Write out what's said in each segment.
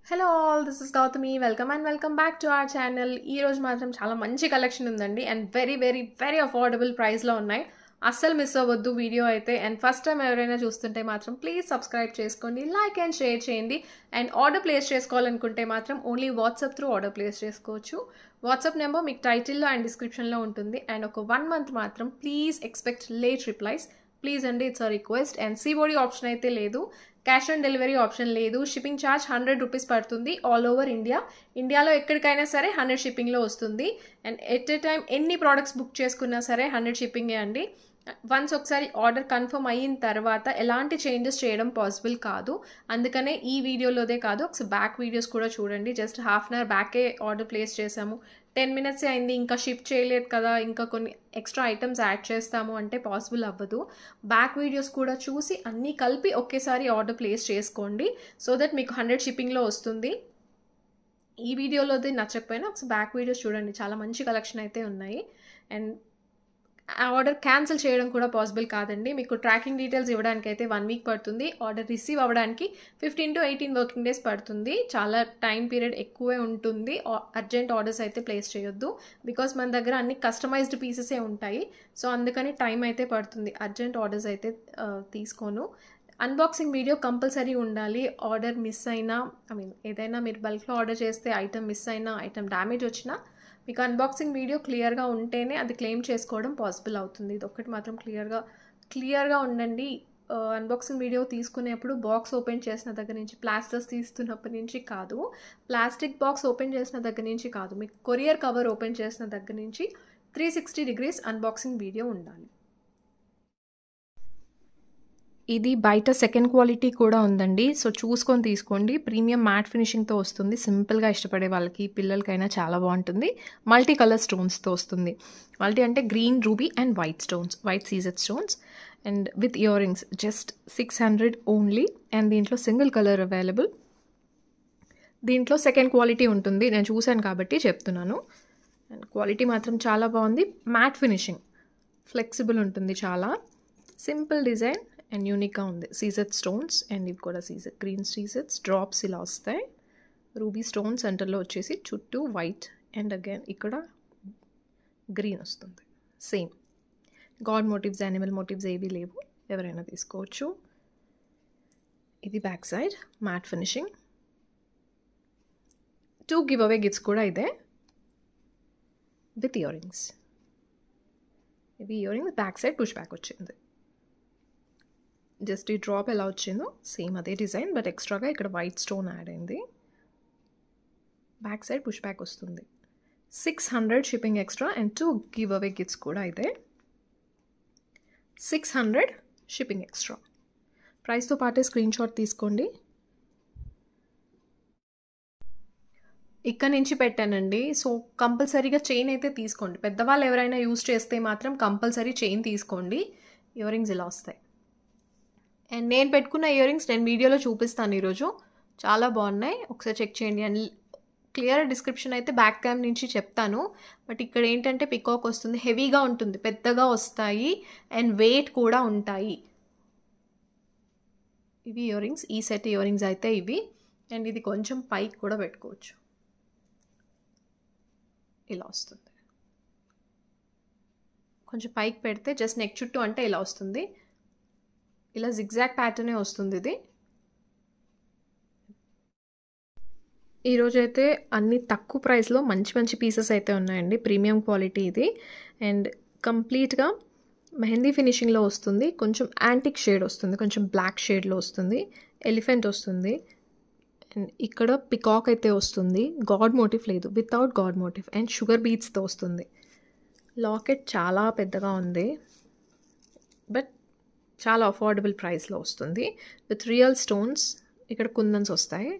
Hello all, this is Gautami. Welcome back to our channel. ఈ రోజు మాత్రం చాలా మంచి కలెక్షన్ ఉందండి అండ్ వెరీ అఫోర్డబుల్ ప్రైస్లో ఉన్నాయి. అస్సలు మిస్ అవ్వద్దు వీడియో అయితే. అండ్ ఫస్ట్ టైం ఎవరైనా చూస్తుంటే మాత్రం ప్లీజ్ సబ్స్క్రైబ్ చేసుకోండి, లైక్ అండ్ షేర్ చేయండి. అండ్ ఆర్డర్ ప్లేస్ చేసుకోవాలనుకుంటే మాత్రం only WhatsApp through order place చేసుకోవచ్చు. వాట్సాప్ నెంబర్ మీకు టైటిల్లో అండ్ డిస్క్రిప్షన్లో ఉంటుంది. అండ్ ఒక 1 month మాత్రం please expect late replies. Please అండి, it's a request. And COD option అయితే లేదు, క్యాష్ ఆన్ డెలివరీ ఆప్షన్ లేదు. షిప్పింగ్ ఛార్జ్ 100 రూపీస్ పడుతుంది ఆల్ ఓవర్ ఇండియా. ఇండియాలో ఎక్కడికైనా సరే 100 షిప్పింగ్లో వస్తుంది. అండ్ ఎట్ ఏ టైం ఎన్ని ప్రోడక్ట్స్ బుక్ చేసుకున్నా సరే 100 షిప్పింగే అండి. వన్స్ ఒకసారి ఆర్డర్ కన్ఫర్మ్ అయిన తర్వాత ఎలాంటి చేంజెస్ చేయడం పాసిబుల్ కాదు. అందుకనే ఈ వీడియోలోదే కాదు, ఒకసారి బ్యాక్ వీడియోస్ కూడా చూడండి. జస్ట్ హాఫ్ అన్ అవర్ బ్యాకే ఆర్డర్ ప్లేస్ చేసాము, 10 minutes అయింది, ఇంకా షిప్ చేయలేదు కదా, ఇంకా కొన్ని ఎక్స్ట్రా ఐటమ్స్ యాడ్ చేస్తాము అంటే పాసిబుల్ అవ్వదు. బ్యాక్ వీడియోస్ కూడా చూసి అన్నీ కలిపి ఒకేసారి ఆర్డర్ ప్లేస్ చేసుకోండి, సో దట్ మీకు 100 షిప్పింగ్లో వస్తుంది. ఈ వీడియోలోది నచ్చకపోయినా ఒకసారి బ్యాక్ వీడియోస్ చూడండి, చాలా మంచి కలెక్షన్ అయితే ఉన్నాయి. అండ్ ఆర్డర్ క్యాన్సిల్ చేయడం కూడా పాసిబుల్ కాదండి. మీకు ట్రాకింగ్ డీటెయిల్స్ ఇవ్వడానికి అయితే 1 week పడుతుంది. ఆర్డర్ రిసీవ్ అవ్వడానికి 15 to 18 వర్కింగ్ డేస్ పడుతుంది. చాలా టైం పీరియడ్ ఎక్కువే ఉంటుంది. అర్జెంట్ ఆర్డర్స్ అయితే ప్లేస్ చేయొద్దు, బికాస్ మన దగ్గర అన్ని కస్టమైజ్డ్ పీసెసే ఉంటాయి. సో అందుకని టైం అయితే పడుతుంది. అర్జెంట్ ఆర్డర్స్ అయితే తీసుకోను. అన్బాక్సింగ్ వీడియో కంపల్సరీ ఉండాలి. ఆర్డర్ మిస్ అయినా, ఏదైనా మీరు బల్క్లో ఆర్డర్ చేస్తే ఐటమ్ మిస్ అయినా, ఐటమ్ డ్యామేజ్ వచ్చినా మీకు అన్బాక్సింగ్ వీడియో క్లియర్గా ఉంటేనే అది క్లెయిమ్ చేసుకోవడం పాసిబుల్ అవుతుంది. ఇది ఒక్కటి మాత్రం క్లియర్గా ఉండండి. అన్బాక్సింగ్ వీడియో తీసుకునేప్పుడు బాక్స్ ఓపెన్ చేసిన దగ్గర నుంచి, ప్లాస్టర్స్ తీస్తున్నప్పటి నుంచి కాదు, ప్లాస్టిక్ బాక్స్ ఓపెన్ చేసిన దగ్గర నుంచి కాదు, మీకు కొరియర్ కవర్ ఓపెన్ చేసిన దగ్గర నుంచి 360 degrees అన్బాక్సింగ్ వీడియో ఉండాలి. ఇది బయట సెకండ్ క్వాలిటీ కూడా ఉందండి, సో చూసుకొని తీసుకోండి. ప్రీమియం మ్యాట్ ఫినిషింగ్తో వస్తుంది. సింపుల్గా ఇష్టపడే వాళ్ళకి, పిల్లలకైనా చాలా బాగుంటుంది. మల్టీ కలర్ స్టోన్స్తో వస్తుంది. మల్టీ అంటే green, ruby and white stones, white CZ stones. And with ear rings just 600 only. And దీంట్లో సింగిల్ కలర్ అవైలబుల్. దీంట్లో సెకండ్ క్వాలిటీ ఉంటుంది, నేను చూశాను కాబట్టి చెప్తున్నాను. అండ్ క్వాలిటీ మాత్రం చాలా బాగుంది. మ్యాట్ ఫినిషింగ్, ఫ్లెక్సిబుల్ ఉంటుంది, చాలా సింపుల్ డిజైన్ అండ్ యూనిక్గా ఉంది. సీజెడ్ స్టోన్స్ అండ్ ఇవి కూడా గ్రీన్ సీజెడ్స్ డ్రాప్స్ ఇలా వస్తాయి. రూబీ స్టోన్ సెంటర్లో వచ్చేసి చుట్టూ వైట్ అండ్ అగైన్ ఇక్కడ గ్రీన్ వస్తుంది. Same god motives, animal motives ఏవి లేవు, ఎవరైనా తీసుకోవచ్చు. ఇది back side matte finishing. 2 give away gifts కూడా ఇదే విత్ ఇయర్ రింగ్స్. ఇది earrings back side push back వచ్చింది. జస్ట్ ఈ డ్రాప్ ఎలా వచ్చిందో సేమ్ అదే డిజైన్, బట్ ఎక్స్ట్రాగా ఇక్కడ వైట్ స్టోన్ యాడ్ అయింది. బ్యాక్ సైడ్ పుష్ బ్యాక్ వస్తుంది. 600 shipping extra and 2 give away gifts కూడా ఇదే. 600 షిప్పింగ్ ఎక్స్ట్రా. ప్రైస్తో పాటే స్క్రీన్ షాట్ తీసుకోండి. ఇక్కడ నుంచి పెట్టానండి, సో కంపల్సరీగా చైన్ అయితే తీసుకోండి. పెద్దవాళ్ళు ఎవరైనా యూజ్ చేస్తే మాత్రం కంపల్సరీ చైన్ తీసుకోండి. ఇయర్ రింగ్స్ ఇలా వస్తాయి. అండ్ నేను పెట్టుకున్న ఇయర్ రింగ్స్ నేను వీడియోలో చూపిస్తాను ఈరోజు, చాలా బాగున్నాయి, ఒకసారి చెక్ చేయండి. అండ్ క్లియర్ డిస్క్రిప్షన్ అయితే బ్యాక్ క్యామ్ నుంచి చెప్తాను. బట్ ఇక్కడ ఏంటంటే పికాక్ వస్తుంది, హెవీగా ఉంటుంది, పెద్దగా వస్తాయి అండ్ వెయిట్ కూడా ఉంటాయి. ఇవి ఇయర్ రింగ్స్, ఈ సెట్ ఇయర్ రింగ్స్ అయితే ఇవి. అండ్ ఇది కొంచెం పైకి కూడా పెట్టుకోవచ్చు, ఇలా వస్తుంది. కొంచెం పైకి పెడితే జస్ట్ నెక్ చుట్టూ అంటే ఇలా వస్తుంది. ఇలా జిగ్జాగ్ ప్యాటర్నే వస్తుంది ఇది. ఈరోజైతే అన్ని తక్కువ ప్రైస్లో మంచి పీసెస్ అయితే ఉన్నాయండి. ప్రీమియం క్వాలిటీ ఇది. అండ్ కంప్లీట్గా మెహందీ ఫినిషింగ్లో వస్తుంది. కొంచెం యాంటిక్ షేడ్ వస్తుంది, కొంచెం బ్లాక్ షేడ్లో వస్తుంది. ఎలిఫెంట్ వస్తుంది. అండ్ ఇక్కడ పికాక్ అయితే వస్తుంది. గాడ్ మోటివ్ లేదు, without god motive. And sugar బీడ్స్తో వస్తుంది. లాకెట్ చాలా పెద్దగా ఉంది, బట్ చాలా అఫోర్డబుల్ ప్రైస్లో వస్తుంది. With real stones. ఇక్కడ కుందన్స్ వస్తాయి.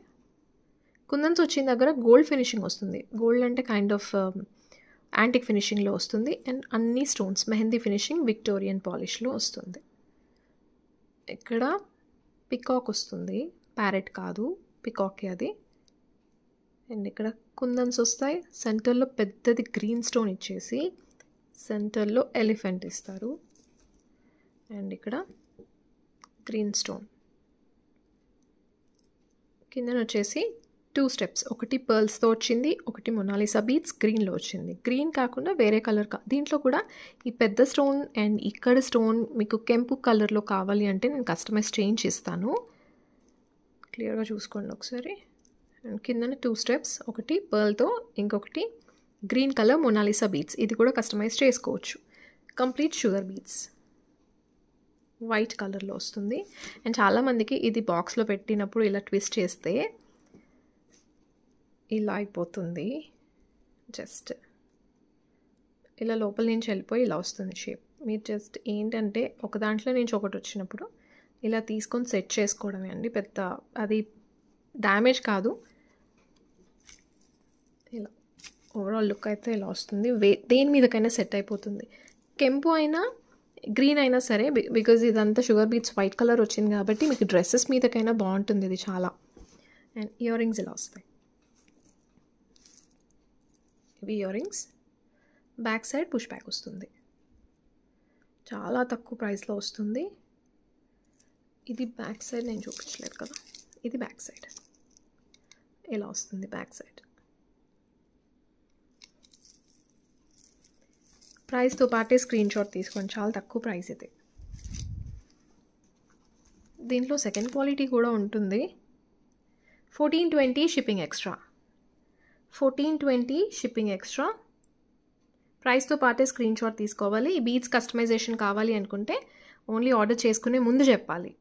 కుందన్స్ వచ్చిన దగ్గర గోల్డ్ ఫినిషింగ్ వస్తుంది. గోల్డ్ అంటే కైండ్ ఆఫ్ యాంటిక్ ఫినిషింగ్లో వస్తుంది. అండ్ అన్ని స్టోన్స్ మెహందీ ఫినిషింగ్, విక్టోరియన్ పాలిష్లో వస్తుంది. ఇక్కడ పికాక్ వస్తుంది, ప్యారెట్ కాదు, పికాకే అది. అండ్ ఇక్కడ కుందన్స్ వస్తాయి. సెంటర్లో పెద్దది గ్రీన్ స్టోన్ ఇచ్చేసి సెంటర్లో ఎలిఫెంట్ ఇస్తారు. అండ్ ఇక్కడ గ్రీన్ స్టోన్, కిందన వచ్చేసి 2 స్టెప్స్, ఒకటి పర్ల్స్తో వచ్చింది, ఒకటి మొనాలిసా బీడ్స్ గ్రీన్లో వచ్చింది. గ్రీన్ కాకుండా వేరే కలర్ దీంట్లో కూడా ఈ పెద్ద స్టోన్ అండ్ ఇక్కడ స్టోన్ మీకు కెంపు కలర్లో కావాలి అంటే నేను కస్టమైజ్ చేంజ్ ఇస్తాను. క్లియర్గా చూసుకోండి ఒకసారి. అండ్ కిందన 2 స్టెప్స్, ఒకటి పర్ల్తో, ఇంకొకటి గ్రీన్ కలర్ మొనాలిసా బీడ్స్. ఇది కూడా కస్టమైజ్ చేసుకోవచ్చు. కంప్లీట్ షుగర్ బీడ్స్ వైట్ కలర్లో వస్తుంది. అండ్ చాలామందికి ఇది బాక్స్లో పెట్టినప్పుడు ఇలా ట్విస్ట్ చేస్తే ఇలా అయిపోతుంది. జస్ట్ ఇలా లోపల నుంచి వెళ్ళిపోయి ఇలా వస్తుంది షేప్. మీరు జస్ట్ ఏంటంటే ఒక దాంట్లో నుంచి ఒకటి వచ్చినప్పుడు ఇలా తీసుకొని సెట్ చేసుకోవడమే అండి. పెద్ద అది డ్యామేజ్ కాదు. ఇలా ఓవరాల్ లుక్ అయితే ఇలా వస్తుంది. దేని మీదకైనా సెట్ అయిపోతుంది. కెంపు అయినా గ్రీన్ అయినా సరే, బికాజ్ ఇదంతా షుగర్ బీట్స్ వైట్ కలర్ వచ్చింది కాబట్టి మీకు డ్రెస్సెస్ మీదకైనా బాగుంటుంది ఇది చాలా. అండ్ ఇయర్ రింగ్స్ ఇలా వస్తాయి. ఇవి earrings. Back side push back వస్తుంది. చాలా తక్కువ ప్రైస్లో వస్తుంది. ఇది బ్యాక్ సైడ్ నేను చూపించలేదు కదా, ఇది బ్యాక్ సైడ్ ఇలా వస్తుంది. బ్యాక్ సైడ్ ప్రైస్తో పాటే స్క్రీన్ షాట్ తీసుకోండి, చాలా తక్కువ ప్రైస్ ఇది. దీంట్లో సెకండ్ క్వాలిటీ కూడా ఉంటుంది. 1420 షిప్పింగ్ ఎక్స్ట్రా. 1420 shipping extra. ప్రైస్తో పాటే స్క్రీన్ షాట్ తీసుకోవాలి. ఈ బీడ్స్ కస్టమైజేషన్ కావాలి అనుకుంటే ఓన్లీ ఆర్డర్ చేసుకునే ముందు చెప్పాలి.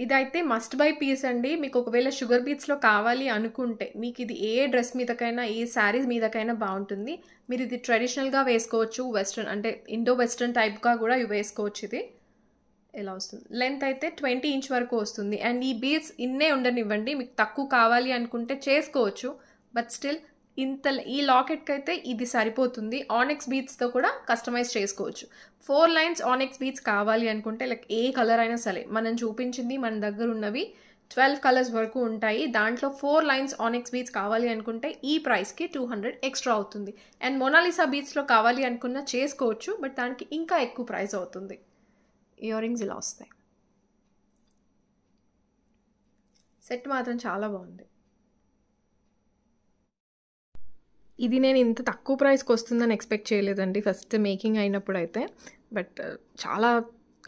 ఇదైతే మస్ట్ బై పీస్ అండి. మీకు ఒకవేళ షుగర్ బీట్స్లో కావాలి అనుకుంటే మీకు ఇది ఏ డ్రెస్ మీదకైనా ఏ శారీస్ మీదకైనా బాగుంటుంది. మీరు ఇది ట్రెడిషనల్గా వేసుకోవచ్చు, వెస్ట్రన్ అంటే ఇండో వెస్ట్రన్ టైప్గా కూడా వేసుకోవచ్చు. ఇది ఎలా వస్తుంది, లెంత్ అయితే 20 ఇంచ్ వరకు వస్తుంది. అండ్ ఈ బీడ్స్ ఇన్నే ఉండనివ్వండి, మీకు తక్కువ కావాలి అనుకుంటే చేసుకోవచ్చు. బట్ స్టిల్ ఈ లాకెట్కి అయితే ఇది సరిపోతుంది. ఆనెక్స్ బీడ్స్తో కూడా కస్టమైజ్ చేసుకోవచ్చు. 4 లైన్స్ ఆనెక్స్ బీడ్స్ కావాలి అనుకుంటే లైక్ ఏ కలర్ అయినా సరే, మనం చూపించింది మన దగ్గర ఉన్నవి 12 కలర్స్ వరకు ఉంటాయి. దాంట్లో 4 లైన్స్ ఆనెక్స్ బీడ్స్ కావాలి అనుకుంటే ఈ ప్రైస్కి 200 ఎక్స్ట్రా అవుతుంది. అండ్ మొనాలిసా బీడ్స్లో కావాలి అనుకున్నా చేసుకోవచ్చు, బట్ దానికి ఇంకా ఎక్కువ ప్రైస్ అవుతుంది. ఇయర్ రింగ్స్ ఇలా వస్తాయి. సెట్ మాత్రం చాలా బాగుంది. ఇది నేను ఇంత తక్కువ ప్రైస్కి వస్తుందని ఎక్స్పెక్ట్ చేయలేదండి ఫస్ట్ మేకింగ్ అయినప్పుడు అయితే. బట్ చాలా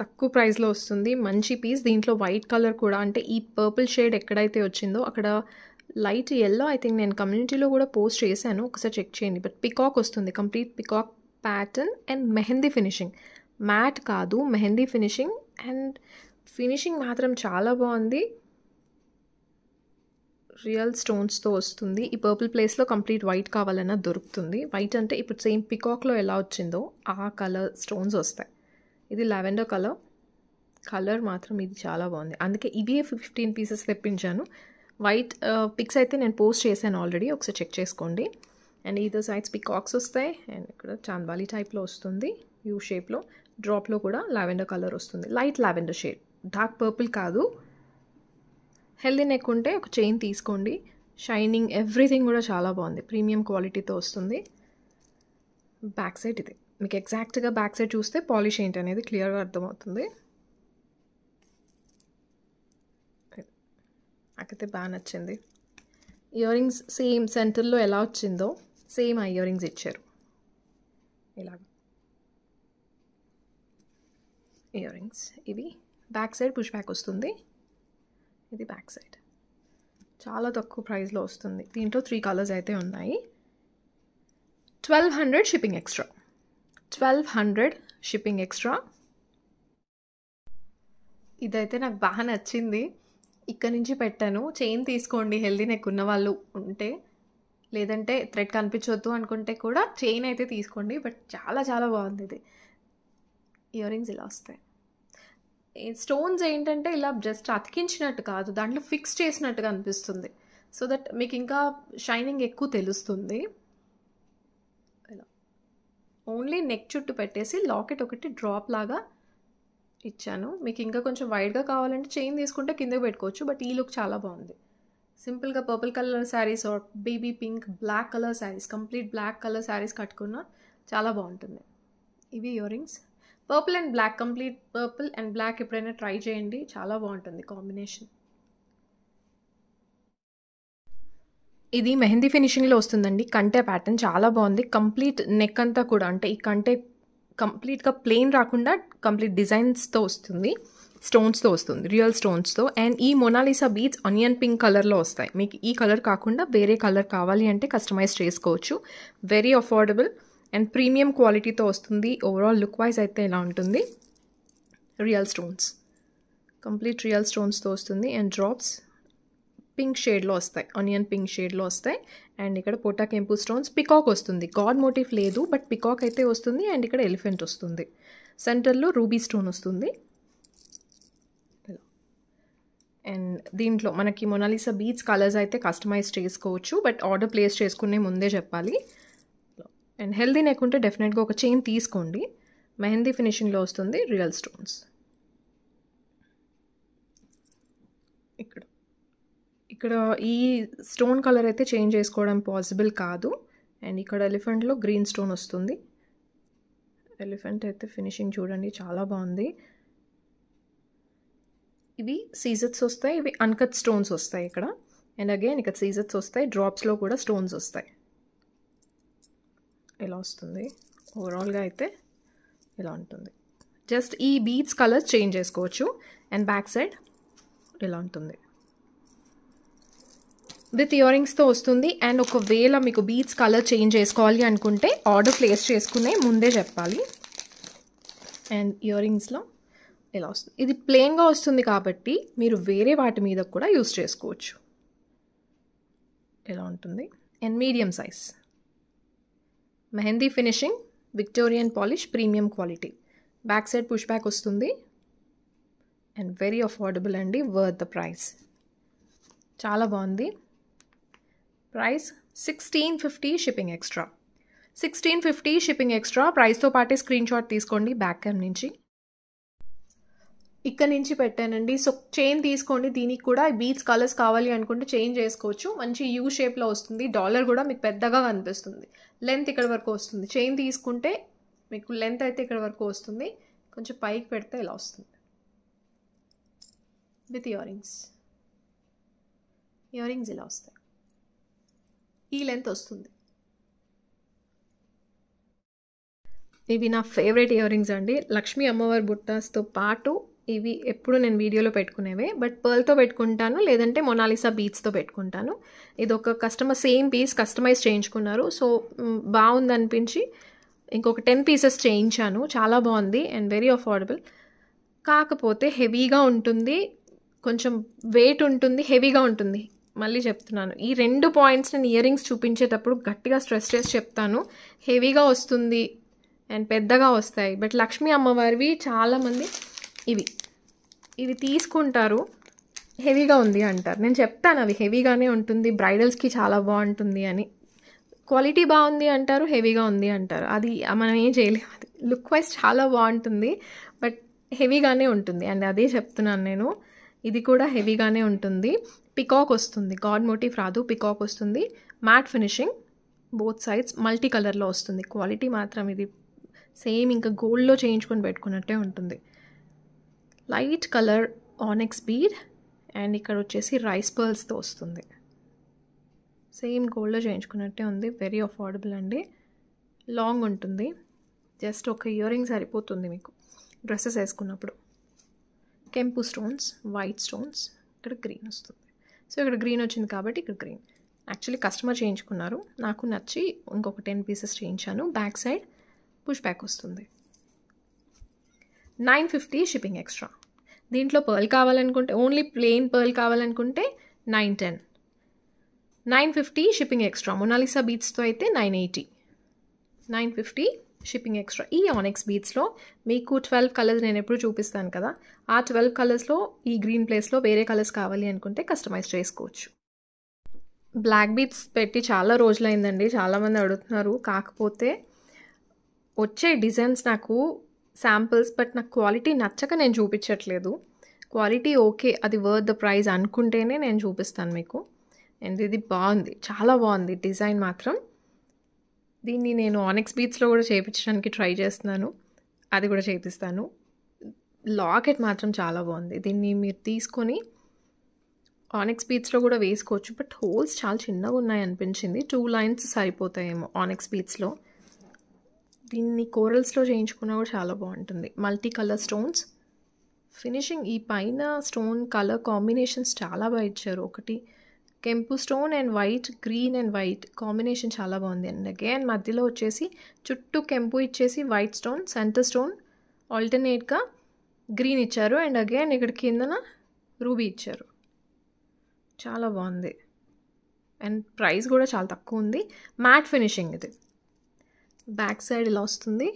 తక్కువ ప్రైస్లో వస్తుంది. మంచి పీస్. దీంట్లో వైట్ కలర్ కూడా, అంటే ఈ పర్పుల్ షేడ్ ఎక్కడైతే వచ్చిందో అక్కడ లైట్ ఎల్లో ఐ థింక్ నేను కమ్యూనిటీలో కూడా పోస్ట్ చేశాను, ఒకసారి చెక్ చేయండి. బట్ పికాక్ వస్తుంది, complete peacock pattern and mehndi finishing. Matte కాదు, మెహందీ ఫినిషింగ్. అండ్ ఫినిషింగ్ మాత్రం చాలా బాగుంది. రియల్ స్టోన్స్తో వస్తుంది. ఈ పర్పుల్ ప్లేస్లో కంప్లీట్ వైట్ కావాలన్నా దొరుకుతుంది. వైట్ అంటే ఇప్పుడు సేమ్ పికాక్లో ఎలా వచ్చిందో ఆ కలర్ స్టోన్స్ వస్తాయి. ఇది లావెండర్ కలర్ మాత్రం ఇది చాలా బాగుంది. అందుకే ఇవే 15 పీసెస్ తెప్పించాను. వైట్ పిక్స్ అయితే నేను పోస్ట్ చేశాను ఆల్రెడీ, ఒకసారి చెక్ చేసుకోండి. అండ్ ఈదర్ సైడ్స్ పికాక్స్ వస్తాయి. అండ్ ఇక్కడ చాంద్బాలి టైప్లో వస్తుంది, యూ షేప్లో. డ్రాప్లో కూడా లావెండర్ కలర్ వస్తుంది, light lavender shade, dark purple కాదు. హెల్దీ నెక్ ఉంటే ఒక చైన్ తీసుకోండి. షైనింగ్ ఎవ్రీథింగ్ కూడా చాలా బాగుంది, ప్రీమియం క్వాలిటీతో వస్తుంది. బ్యాక్ సైడ్ ఇది మీకు ఎగ్జాక్ట్గా బ్యాక్ సైడ్ చూస్తే పాలిష్ ఏంటి అనేది క్లియర్గా అర్థమవుతుంది. నాకైతే బాగా నచ్చింది. ఇయర్ రింగ్స్ సేమ్ సెంటర్లో ఎలా వచ్చిందో సేమ్ ఆ ఇయర్ రింగ్స్ ఇచ్చారు. ఇలాగ ఇయర్ రింగ్స్ ఇవి. బ్యాక్ సైడ్ పుష్ బ్యాక్ వస్తుంది. ఇది బ్యాక్ సైడ్. చాలా తక్కువ ప్రైస్లో వస్తుంది. దీంట్లో 3 కలర్స్ అయితే ఉన్నాయి. 1200 షిప్పింగ్ ఎక్స్ట్రా. 1200 shipping extra. ఇదైతే నాకు బాగా నచ్చింది. ఇక్కడ నుంచి పెట్టాను. చైన్ తీసుకోండి హెల్దీ నెక్ ఉన్న వాళ్ళు ఉంటే, లేదంటే థ్రెడ్ కనిపించొద్దు అనుకుంటే కూడా చైన్ అయితే తీసుకోండి. బట్ చాలా చాలా బాగుంది ఇది. ఇయర్ రింగ్స్ ఇలా వస్తాయి. స్టోన్స్ ఏంటంటే ఇలా జస్ట్ అతికించినట్టు కాదు, దాంట్లో ఫిక్స్ చేసినట్టుగా అనిపిస్తుంది. సో దట్ మీకు ఇంకా షైనింగ్ ఎక్కువ తెలుస్తుంది. ఇలా ఓన్లీ నెక్ చుట్టూ పెట్టేసి లాకెట్ ఒకటి డ్రాప్ లాగా ఇచ్చాను. మీకు ఇంకా కొంచెం వైడ్గా కావాలంటే చైన్ తీసుకుంటే కిందకి పెట్టుకోవచ్చు. బట్ ఈ లుక్ చాలా బాగుంది. సింపుల్గా purple colour saris or baby pink black colour saris, complete black colour saris కట్టుకున్నా చాలా బాగుంటుంది. ఇవి earrings. Purple and black, complete purple and black ఎప్పుడైనా ట్రై చేయండి, చాలా బాగుంటుంది కాంబినేషన్. ఇది మెహందీ ఫినిషింగ్లో వస్తుందండి. కంటే ప్యాటర్న్ చాలా బాగుంది. కంప్లీట్ నెక్ అంతా కూడా అంటే ఈ కంటే కంప్లీట్గా ప్లెయిన్ రాకుండా కంప్లీట్ డిజైన్స్తో వస్తుంది, స్టోన్స్తో వస్తుంది, రియల్ స్టోన్స్తో. అండ్ ఈ మొనాలిసా బీడ్స్ ఆనియన్ పింక్ కలర్లో వస్తాయి. మీకు ఈ కలర్ కాకుండా వేరే కలర్ కావాలి అంటే కస్టమైజ్ చేసుకోవచ్చు. వెరీ అఫోర్డబుల్ అండ్ ప్రీమియం క్వాలిటీతో వస్తుంది. ఓవరాల్ లుక్ వైజ్ అయితే ఇలా ఉంటుంది. రియల్ స్టోన్స్, కంప్లీట్ రియల్ స్టోన్స్తో వస్తుంది. అండ్ డ్రాప్స్ పింక్ షేడ్లో వస్తాయి, ఆనియన్ పింక్ షేడ్లో వస్తాయి. అండ్ ఇక్కడ పోటా కెంపు స్టోన్స్, పికాక్ వస్తుంది. గాడ్ మోటివ్ లేదు బట్ పికాక్ అయితే వస్తుంది. అండ్ ఇక్కడ ఎలిఫెంట్ వస్తుంది. సెంటర్లో రూబీ స్టోన్ వస్తుంది. అండ్ దీంట్లో మనకి మొనాలిసా బీడ్స్ కలర్స్ అయితే కస్టమైజ్ చేసుకోవచ్చు, బట్ ఆర్డర్ ప్లేస్ చేసుకునే ముందే చెప్పాలి. అండ్ హెల్దీ నెక్ ఉంటే డెఫినెట్గా ఒక చైన్ తీసుకోండి. మెహందీ ఫినిషింగ్లో వస్తుంది. Real stones. ఇక్కడ ఈ స్టోన్ కలర్ అయితే చేంజ్ చేసుకోవడం పాసిబుల్ కాదు. అండ్ ఇక్కడ ఎలిఫెంట్లో గ్రీన్ స్టోన్ వస్తుంది. ఎలిఫెంట్ అయితే ఫినిషింగ్ చూడండి చాలా బాగుంది. ఇవి సీజర్స్ వస్తాయి, ఇవి అన్కట్ స్టోన్స్ వస్తాయి ఇక్కడ. అండ్ అగైన్ ఇక్కడ సీజర్స్ వస్తాయి, డ్రాప్స్లో కూడా స్టోన్స్ వస్తాయి. ఇలా వస్తుంది. ఓవరాల్గా అయితే ఇలా ఉంటుంది. జస్ట్ ఈ బీడ్స్ కలర్స్ చేంజ్ చేసుకోవచ్చు. అండ్ బ్యాక్ సైడ్ ఇలా ఉంటుంది. విత్ ఇయర్ రింగ్స్తో వస్తుంది. అండ్ ఒకవేళ మీకు బీడ్స్ కలర్ చేంజ్ చేసుకోవాలి అనుకుంటే ఆర్డర్ ప్లేస్ చేసుకునే ముందే చెప్పాలి. అండ్ ఇయర్ రింగ్స్లో ఇలా వస్తుంది. ఇది ప్లెయిన్గా వస్తుంది కాబట్టి మీరు వేరే వాటి మీద కూడా యూస్ చేసుకోవచ్చు. ఇలా ఉంటుంది. And medium size mehndi finishing, Victorian polish, premium quality. Back side push back వస్తుంది. అండ్ వెరీ అఫోర్డబుల్ అండి, వర్త్ ద ప్రైస్. చాలా బాగుంది. Price 1650 shipping extra. 1650 shipping extra. ప్రైస్తో పాటే స్క్రీన్ షాట్ తీసుకోండి బ్యాక్ క్యామ్ నుంచి. ఇక్కడ నుంచి పెట్టానండి. సో చైన్ తీసుకోండి. దీనికి కూడా బీడ్స్ కలర్స్ కావాలి అనుకుంటే చేంజ్ చేసుకోవచ్చు. మంచి యూ షేప్లో వస్తుంది. డాలర్ కూడా మీకు పెద్దగా కనిపిస్తుంది. లెంత్ ఇక్కడ వరకు వస్తుంది. చైన్ తీసుకుంటే మీకు లెంత్ అయితే ఇక్కడ వరకు వస్తుంది. కొంచెం పైకి పెడితే ఇలా వస్తుంది. With ear rings. Ear rings ఇలా వస్తాయి. ఈ లెంత్ వస్తుంది. ఇవి నా ఫేవరెట్ ఇయర్ రింగ్స్ అండి. లక్ష్మీ అమ్మవారి బుట్టాస్తో పాటు ఇవి ఎప్పుడు నేను వీడియోలో పెట్టుకునేవే. బట్ పర్ల్తో పెట్టుకుంటాను, లేదంటే మొనాలిసా బీడ్స్తో పెట్టుకుంటాను. ఇది ఒక కస్టమర్ సేమ్ పీస్ కస్టమైజ్ చేయించుకున్నారు. సో బాగుంది అనిపించి ఇంకొక 10 పీసెస్ చేయించాను. చాలా బాగుంది అండ్ వెరీ అఫోర్డబుల్. కాకపోతే హెవీగా ఉంటుంది, కొంచెం వెయిట్ ఉంటుంది, హెవీగా ఉంటుంది. మళ్ళీ చెప్తున్నాను, ఈ 2 పాయింట్స్ నేను ఇయర్ రింగ్స్ చూపించేటప్పుడు గట్టిగా స్ట్రెస్ చేసి చెప్తాను. హెవీగా వస్తుంది అండ్ పెద్దగా వస్తాయి. బట్ లక్ష్మీ అమ్మవారివి చాలామంది ఇవి తీసుకుంటారు, హెవీగా ఉంది అంటారు. నేను చెప్తాను అవి హెవీగానే ఉంటుంది, బ్రైడల్స్కి చాలా బాగుంటుంది అని. క్వాలిటీ బాగుంది అంటారు, హెవీగా ఉంది అంటారు. అది మనం ఏం చేయలేము. అది లుక్ వైజ్ చాలా బాగుంటుంది బట్ హెవీగానే ఉంటుంది. అండ్ అదే చెప్తున్నాను నేను. ఇది కూడా హెవీగానే ఉంటుంది. పికాక్ వస్తుంది, గాడ్ మోటివ్ రాదు, పికాక్ వస్తుంది. Matte finishing, both sides multi కలర్లో వస్తుంది. క్వాలిటీ మాత్రం ఇది సేమ్ ఇంకా గోల్డ్లో చేయించుకొని పెట్టుకున్నట్టే ఉంటుంది. లైట్ కలర్ ఆనెక్స్ బీడ్ అండ్ ఇక్కడ వచ్చేసి రైస్ పర్ల్స్తో వస్తుంది. సేమ్ గోల్డ్లో చేయించుకున్నట్టే ఉంది. వెరీ అఫోర్డబుల్ అండి. లాంగ్ ఉంటుంది. జస్ట్ ఒక ఇయర్ రింగ్ సరిపోతుంది మీకు డ్రెస్సెస్ వేసుకున్నప్పుడు. కెంపు స్టోన్స్, వైట్ స్టోన్స్, ఇక్కడ గ్రీన్ వస్తుంది. సో ఇక్కడ గ్రీన్ వచ్చింది కాబట్టి ఇక్కడ గ్రీన్. యాక్చువల్లీ కస్టమర్ చేయించుకున్నారు, నాకు నచ్చి ఇంకొక 10 పీసెస్ చేయించాను. బ్యాక్ సైడ్ పుష్ బ్యాక్ వస్తుంది. 950 షిప్పింగ్ ఎక్స్ట్రా. దీంట్లో పర్ల్ కావాలనుకుంటే, ఓన్లీ ప్లెయిన్ పర్ల్ కావాలనుకుంటే 910. 950 షిప్పింగ్ ఎక్స్ట్రా. మొనాలిసా బీడ్స్తో అయితే 980. 950 షిప్పింగ్ ఎక్స్ట్రా. ఈ ఆనెక్స్ బీడ్స్లో మీకు 12 కలర్స్ నేను ఎప్పుడు చూపిస్తాను కదా, ఆ 12 కలర్స్లో ఈ గ్రీన్ ప్లేస్లో వేరే కలర్స్ కావాలి అనుకుంటే కస్టమైజ్ చేసుకోవచ్చు. బ్లాక్ బీడ్స్ పెట్టి చాలా రోజులైందండి, చాలామంది అడుగుతున్నారు. కాకపోతే వచ్చే డిజైన్స్ నాకు శాంపిల్స్, బట్ నాకు క్వాలిటీ నచ్చక నేను చూపించట్లేదు. క్వాలిటీ ఓకే, అది వర్త్ ద ప్రైస్ అనుకుంటేనే నేను చూపిస్తాను మీకు. అండ్ ఇది బాగుంది, చాలా బాగుంది డిజైన్ మాత్రం. దీన్ని నేను ఆనెక్స్ బీడ్స్లో కూడా చేయించడానికి ట్రై చేస్తున్నాను, అది కూడా చేపిస్తాను. లాకెట్ మాత్రం చాలా బాగుంది. దీన్ని మీరు తీసుకొని ఆనెక్స్ బీడ్స్లో కూడా వేసుకోవచ్చు, బట్ హోల్స్ చాలా చిన్నగా ఉన్నాయి అనిపించింది. 2 లైన్స్ సరిపోతాయేమో ఆనెక్స్ బీడ్స్లో. దీన్ని కోరల్స్లో చేయించుకున్నా కూడా చాలా బాగుంటుంది. మల్టీ కలర్ స్టోన్స్ ఫినిషింగ్, ఈ పైన స్టోన్ కలర్ కాంబినేషన్స్ చాలా బాగా ఇచ్చారు. ఒకటి కెంపు stone and white, green and white combination చాలా బాగుంది. అండ్ అగైన్ మధ్యలో వచ్చేసి చుట్టూ కెంపు ఇచ్చేసి వైట్ స్టోన్, సెంటర్ స్టోన్ ఆల్టర్నేట్గా గ్రీన్ ఇచ్చారు. అండ్ అగైన్ ఇక్కడ కిందన రూబీ ఇచ్చారు. చాలా బాగుంది. అండ్ ప్రైస్ కూడా చాలా తక్కువ ఉంది. మ్యాట్ ఫినిషింగ్ ఇది. బ్యాక్ సైడ్ ఇలా వస్తుంది.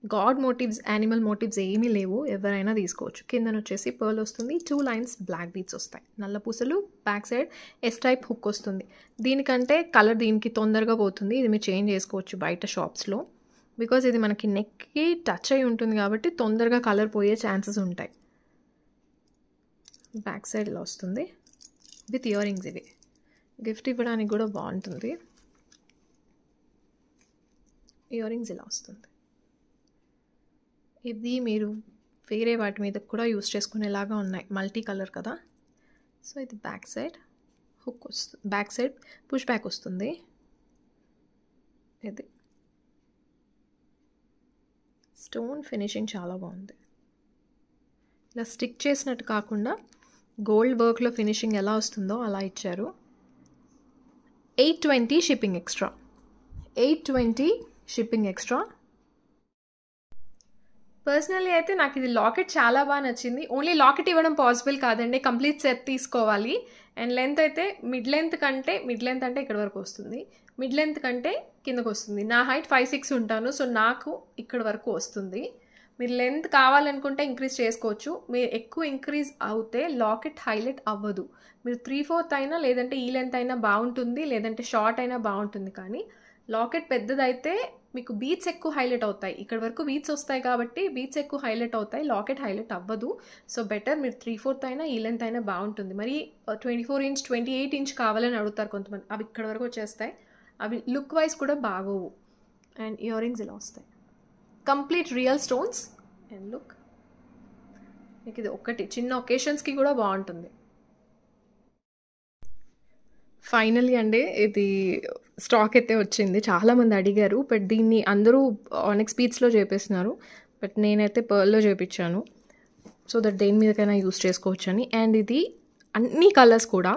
గాడ్ మోటివ్స్, యానిమల్ మోటివ్స్ ఏమీ లేవు, ఎవరైనా తీసుకోవచ్చు. కిందన వచ్చేసి పర్ల్ వస్తుంది. 2 లైన్స్ బ్లాక్ బీడ్స్ వస్తాయి, నల్ల పూసలు. Back side S type hook వస్తుంది. దీనికంటే కలర్ దీనికి తొందరగా పోతుంది. ఇది మీరు చేంజ్ చేసుకోవచ్చు బయట షాప్స్లో, బికాజ్ ఇది మనకి నెక్కి టచ్ అయి ఉంటుంది కాబట్టి తొందరగా కలర్ పోయే ఛాన్సెస్ ఉంటాయి. బ్యాక్ సైడ్ ఇలా వస్తుంది విత్ ఇయర్ రింగ్స్. ఇవి గిఫ్ట్ ఇవ్వడానికి కూడా బాగుంటుంది. ఇయర్ రింగ్స్ ఇలా వస్తుంది. ఇది మీరు వేరే వాటి మీద కూడా యూస్ చేసుకునేలాగా ఉన్నాయి, మల్టీ కలర్ కదా. సో ఇది బ్యాక్ సైడ్ హుక్ వస్తుంది, బ్యాక్ సైడ్ పుష్ బ్యాక్ వస్తుంది. ఇది స్టోన్ ఫినిషింగ్ చాలా బాగుంది. ఇలా స్టిక్ చేసినట్టు కాకుండా గోల్డ్ వర్క్లో ఫినిషింగ్ ఎలా వస్తుందో అలా ఇచ్చారు. 820 shipping extra. 820 shipping extra. Personally అయితే నాకు ఇది లాకెట్ చాలా బాగా నచ్చింది. ఓన్లీ లాకెట్ ఇవ్వడం పాసిబుల్ కాదండి, కంప్లీట్ సెట్ తీసుకోవాలి. అండ్ లెంత్ అయితే మిడ్ లెంత్ అంటే ఇక్కడ వరకు వస్తుంది, మిడ్ లెంత్ కంటే కిందకు వస్తుంది. నా హైట్ 5'6" ఉంటాను, సో నాకు ఇక్కడ వరకు వస్తుంది. మీరు లెంత్ కావాలనుకుంటే ఇంక్రీజ్ చేసుకోవచ్చు. మీరు ఎక్కువ ఇంక్రీజ్ అవుతే లాకెట్ హైలైట్ అవ్వదు. మీరు 3/4 అయినా లేదంటే ఈ లెంత్ అయినా బాగుంటుంది, లేదంటే షార్ట్ అయినా బాగుంటుంది. కానీ లాకెట్ పెద్దదైతే మీకు బీట్స్ ఎక్కువ హైలైట్ అవుతాయి. ఇక్కడ వరకు బీట్స్ వస్తాయి కాబట్టి బీట్స్ ఎక్కువ హైలైట్ అవుతాయి, లాకెట్ హైలైట్ అవ్వదు. సో బెటర్ మీరు 3/4 అయినా ఈ లెంత్ అయినా బాగుంటుంది. మరి 24 ఇంచ్ 28 ఇంచ్ కావాలని అడుగుతారు కొంతమంది, అవి ఇక్కడ వరకు వచ్చేస్తాయి. అవి లుక్ వైజ్ కూడా బాగోవు. అండ్ ఇయర్ రింగ్స్ ఇలా వస్తాయి, complete real stones. And look, మీకు ఇది ఒకటి చిన్న ఒకేషన్స్కి కూడా బాగుంటుంది. ఫైనల్లీ అండి ఇది స్టాక్ అయితే వచ్చింది. చాలామంది అడిగారు, బట్ దీన్ని అందరూ ఆనెక్స్ బీడ్స్లో చేపిస్తున్నారు, బట్ నేనైతే పర్ల్లో చేపించాను. సో దట్ దేని మీదకైనా యూస్ చేసుకోవచ్చని. అండ్ ఇది అన్ని కలర్స్ కూడా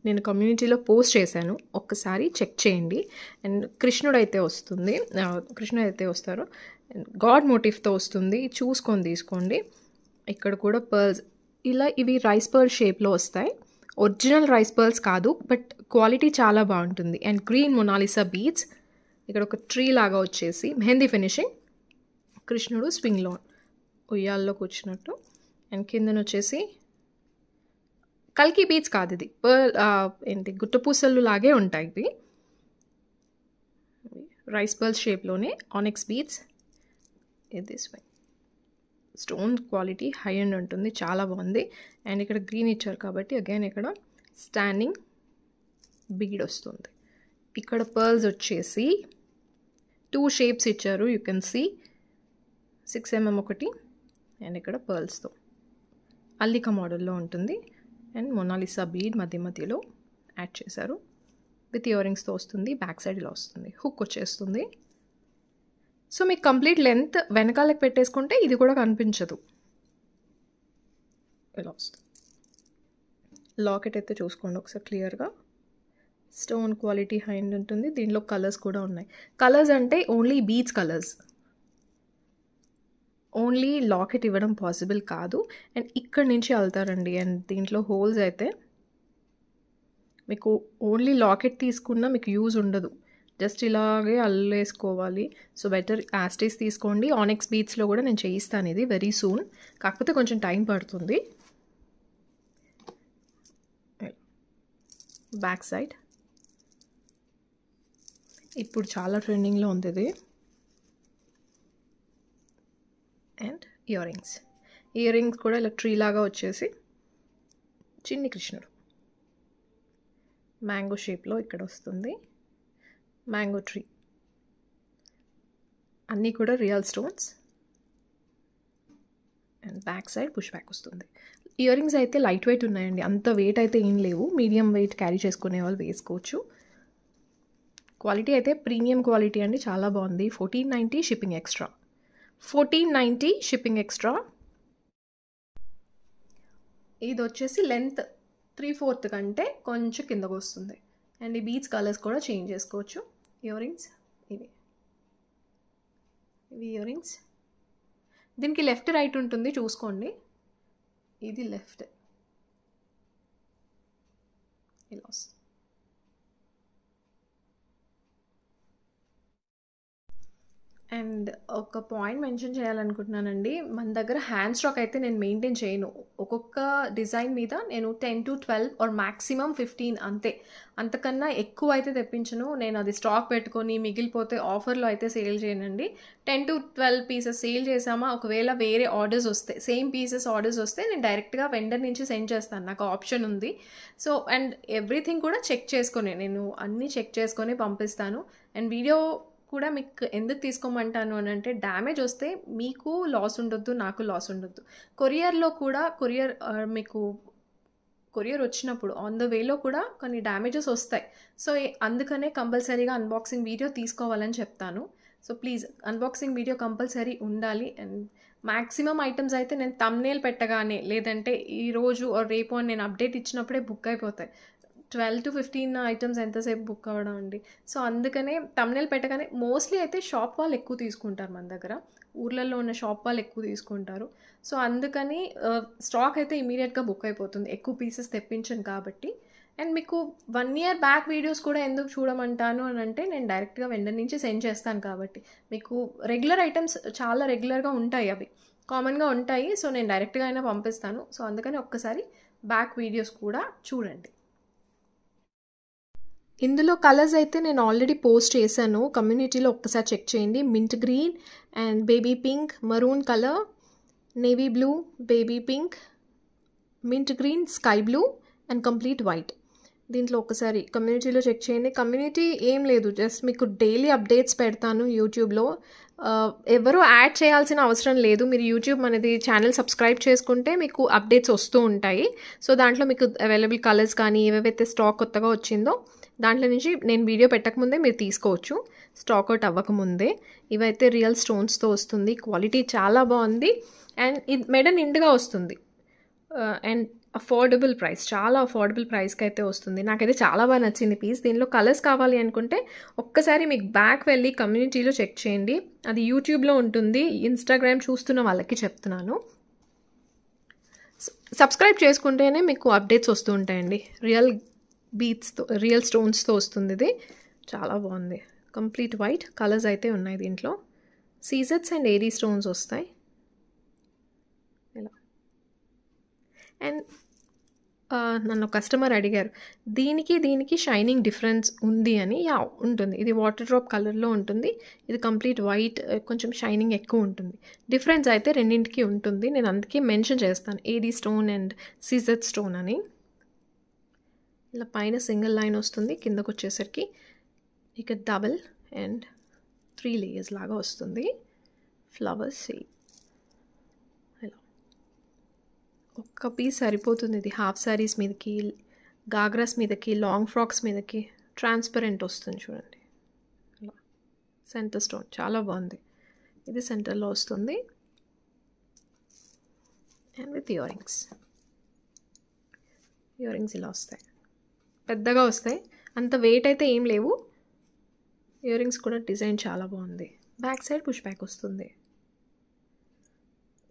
నేను కమ్యూనిటీలో పోస్ట్ చేశాను, ఒక్కసారి చెక్ చేయండి. అండ్ కృష్ణుడు అయితే వస్తారు, గాడ్ మోటివ్తో వస్తుంది, చూసుకొని తీసుకోండి. ఇక్కడ కూడా పర్ల్స్ ఇలా, ఇవి రైస్ పర్ల్ షేప్లో వస్తాయి. ఒరిజినల్ రైస్ పర్ల్స్ కాదు, బట్ క్వాలిటీ చాలా బాగుంటుంది. అండ్ గ్రీన్ మొనాలిసా బీడ్స్, ఇక్కడ ఒక ట్రీ లాగా వచ్చేసి మెహందీ ఫినిషింగ్, కృష్ణుడు స్వింగ్లో ఉయ్యాల్లో కూర్చున్నట్టు. అండ్ కిందన వచ్చేసి కల్కి బీడ్స్ కాదు, ఇది పర్ల్ గుట్టపూసలు లాగే ఉంటాయి. ఇవి రైస్ పర్ల్ షేప్లోనే ఆనెక్స్ బీడ్స్. ఇది స్టోన్ క్వాలిటీ హై అండ్ ఉంటుంది, చాలా బాగుంది. అండ్ ఇక్కడ గ్రీన్ ఇచ్చారు కాబట్టి అగైన్ ఇక్కడ స్టాండింగ్ బీడ్ వస్తుంది. ఇక్కడ పర్ల్స్ వచ్చేసి 2 షేప్స్ ఇచ్చారు, యూ కెన్ సీ 6 mm ఒకటి, అండ్ ఇక్కడ పర్ల్స్తో అల్లిక మోడల్లో ఉంటుంది. అండ్ మొనాలిసా బీడ్ మధ్యలో యాడ్ చేశారు, విత్ ఇయర్ రింగ్స్తో వస్తుంది. బ్యాక్ సైడ్ ఇలా వస్తుంది, హుక్ వచ్చేస్తుంది. సో మీకు కంప్లీట్ లెంత్ వెనకాలకు పెట్టేసుకుంటే ఇది కూడా కనిపించదు, ఇలా వస్తుంది. లాకెట్ అయితే చూసుకోండి ఒకసారి క్లియర్గా, స్టోన్ క్వాలిటీ హై ఉంటుంది. దీనిలో కలర్స్ కూడా ఉన్నాయి. కలర్స్ అంటే only beads colours, only locket ఇవ్వడం పాసిబుల్ కాదు. అండ్ ఇక్కడి నుంచి వెళ్తారండి. అండ్ దీంట్లో హోల్స్ అయితే మీకు ఓన్లీ లాకెట్ తీసుకున్నా మీకు యూజ్ ఉండదు, జస్ట్ ఇలాగే అల్లేసుకోవాలి. సో బెటర్ యాస్టీస్ తీసుకోండి. ఆనెక్స్ బీడ్స్లో కూడా నేను చేయిస్తాను ఇది వెరీ సూన్, కాకపోతే కొంచెం టైం పడుతుంది. బ్యాక్ సైడ్ ఇప్పుడు చాలా ట్రెండింగ్లో ఉంది ఇది. అండ్ ఇయర్ రింగ్స్ కూడా ఇలా ట్రీ లాగా వచ్చేసి చిన్ని కృష్ణుడు మ్యాంగో షేప్లో ఇక్కడ వస్తుంది, మ్యాంగో ట్రీ. అన్నీ కూడా real stones. And back side push back వస్తుంది. ఇయర్ రింగ్స్ అయితే లైట్ వెయిట్ ఉన్నాయండి, అంత వెయిట్ అయితే ఏం లేవు, మీడియం వెయిట్ క్యారీ చేసుకునే వాళ్ళు వేసుకోవచ్చు. క్వాలిటీ అయితే ప్రీమియం క్వాలిటీ అండి, చాలా బాగుంది. 1490 షిప్పింగ్ ఎక్స్ట్రా. 1490 shipping extra. ఇది వచ్చేసి లెంత్ 3/4 కంటే కొంచెం కిందకు వస్తుంది. అండ్ ఈ బీడ్స్ కలర్స్ కూడా చేంజ్ చేసుకోవచ్చు. ఇయర్ రింగ్స్ ఇవి ఇయర్ రింగ్స్. దీనికి లెఫ్ట్ రైట్ ఉంటుంది, చూసుకోండి. ఇది లెఫ్ట్ ఇలా వస్తుంది. అండ్ ఒక పాయింట్ మెన్షన్ చేయాలనుకుంటున్నానండి, మన దగ్గర హ్యాండ్ స్టాక్ అయితే నేను మెయింటైన్ చేయను. ఒక్కొక్క డిజైన్ మీద నేను 10 to 12 ఆర్ మ్యాక్సిమం 15 అంతే, అంతకన్నా ఎక్కువ అయితే తెప్పించను. నేను అది స్టాక్ పెట్టుకొని మిగిలిపోతే ఆఫర్లో అయితే సేల్ చేయనండి. 10 to 12 పీసెస్ సేల్ చేసామా, ఒకవేళ వేరే ఆర్డర్స్ వస్తే, సేమ్ పీసెస్ ఆర్డర్స్ వస్తే నేను డైరెక్ట్గా వెండర్ నుంచి సెండ్ చేస్తాను, నాకు ఆప్షన్ ఉంది. సో అండ్ ఎవ్రీథింగ్ కూడా చెక్ చేసుకొని, నేను అన్నీ చెక్ చేసుకొని పంపిస్తాను. అండ్ వీడియో కూడా మీకు ఎందుకు తీసుకోమంటాను అని అంటే, డ్యామేజ్ వస్తే మీకు లాస్ ఉండొద్దు, నాకు లాస్ ఉండొద్దు. కొరియర్లో కూడా మీకు కొరియర్ వచ్చినప్పుడు ఆన్ ద వేలో కూడా కొన్ని డ్యామేజెస్ వస్తాయి. సో అందుకనే కంపల్సరీగా అన్బాక్సింగ్ వీడియో తీసుకోవాలని చెప్తాను. So please unboxing video compulsory ఉండాలి. అండ్ మ్యాక్సిమం ఐటమ్స్ అయితే నేను థంబ్నెయిల్ పెట్టగానే, లేదంటే ఈరోజు రేపు అని నేను అప్డేట్ ఇచ్చినప్పుడే బుక్ అయిపోతాయి. 12 to 15 ఐటమ్స్ ఎంతసేపు బుక్ అవ్వడం అండి. సో అందుకనే థంబ్నెయిల్ పెట్టగానే, మోస్ట్లీ అయితే షాప్ వాళ్ళు ఎక్కువ తీసుకుంటారు మన దగ్గర, ఊర్లలో ఉన్న షాప్ వాళ్ళు ఎక్కువ తీసుకుంటారు. సో అందుకని స్టాక్ అయితే ఇమీడియట్గా బుక్ అయిపోతుంది, ఎక్కువ పీసెస్ తెప్పించను కాబట్టి. అండ్ మీకు 1 year బ్యాక్ వీడియోస్ కూడా ఎందుకు చూడమంటాను అని అంటే, నేను డైరెక్ట్గా వెండర్ నుంచి సెండ్ చేస్తాను కాబట్టి. మీకు రెగ్యులర్ ఐటమ్స్ చాలా రెగ్యులర్గా ఉంటాయి, అవి కామన్గా ఉంటాయి. సో నేను డైరెక్ట్గా అయినా పంపిస్తాను. సో అందుకని ఒక్కసారి బ్యాక్ వీడియోస్ కూడా చూడండి. ఇందులో కలర్స్ అయితే నేను ఆల్రెడీ పోస్ట్ చేశాను కమ్యూనిటీలో, ఒక్కసారి చెక్ చేయండి. Mint green and baby pink, maroon colour, navy blue, baby pink, mint green, sky blue and complete white. దీంట్లో ఒకసారి కమ్యూనిటీలో చెక్ చేయండి. కమ్యూనిటీ ఏం లేదు, జస్ట్ మీకు డైలీ అప్డేట్స్ పెడతాను యూట్యూబ్లో. ఎవరు యాడ్ చేయాల్సిన అవసరం లేదు, మీరు యూట్యూబ్ అనేది ఛానల్ సబ్స్క్రైబ్ చేసుకుంటే మీకు అప్డేట్స్ వస్తూ ఉంటాయి. సో దాంట్లో మీకు అవైలబుల్ కలర్స్ కానీ ఏవేవైతే స్టాక్ కొత్తగా వచ్చిందో దాంట్లో నుంచి నేను వీడియో పెట్టకముందే మీరు తీసుకోవచ్చు, స్టాక్ అవుట్ అవ్వకముందే. ఇవైతే రియల్ స్టోన్స్తో వస్తుంది, క్వాలిటీ చాలా బాగుంది. అండ్ ఇది మెడ నిండుగా వస్తుంది. అండ్ అఫోర్డబుల్ ప్రైస్, చాలా అఫోర్డబుల్ ప్రైస్కి అయితే వస్తుంది. నాకైతే చాలా బాగా నచ్చింది పీస్. దీనిలో కలర్స్ కావాలి అనుకుంటే ఒక్కసారి మీకు బ్యాక్ వెళ్ళి కమ్యూనిటీలో చెక్ చేయండి, అది యూట్యూబ్లో ఉంటుంది. ఇన్స్టాగ్రామ్ చూస్తున్న వాళ్ళకి చెప్తున్నాను, సబ్స్క్రైబ్ చేసుకుంటేనే మీకు అప్డేట్స్ వస్తూ ఉంటాయండి. రియల్ బీట్స్తో, రియల్ స్టోన్స్తో వస్తుంది. ఇది చాలా బాగుంది. కంప్లీట్ వైట్ కలర్స్ అయితే ఉన్నాయి దీంట్లో. సీజెట్స్ అండ్ ఏడీ స్టోన్స్ వస్తాయి ఇలా. అండ్ నన్ను కస్టమర్ అడిగారు, దీనికి షైనింగ్ డిఫరెన్స్ ఉంది అని. యా ఉంటుంది, ఇది వాటర్ డ్రాప్ కలర్లో ఉంటుంది, ఇది కంప్లీట్ వైట్, కొంచెం షైనింగ్ ఎక్కువ ఉంటుంది. డిఫరెన్స్ అయితే రెండింటికి ఉంటుంది, నేను అందుకే మెన్షన్ చేస్తాను ఏడీ స్టోన్ అండ్ సీజెట్ స్టోన్ అని. ఇలా పైన సింగిల్ లైన్ వస్తుంది, కిందకు వచ్చేసరికి ఇక డబల్ అండ్ 3 layers లాగా వస్తుంది. ఫ్లవర్స్ ఇలా ఒక్క పీస్ సరిపోతుంది. ఇది హాఫ్ శారీస్ మీదకి, గాగ్రాస్ మీదకి, లాంగ్ ఫ్రాక్స్ మీదకి ట్రాన్స్పరెంట్ వస్తుంది చూడండి. ఇలా సెంటర్ స్టోన్ చాలా బాగుంది, ఇది సెంటర్లో వస్తుంది. అండ్ విత్ ఇయర్ రింగ్స్ ఇలా వస్తాయి, పెద్దగా వస్తాయి, అంత వెయిట్ అయితే ఏం లేవు. ఇయర్ రింగ్స్ కూడా డిజైన్ చాలా బాగుంది. బ్యాక్ సైడ్ పుష్ బ్యాక్ వస్తుంది.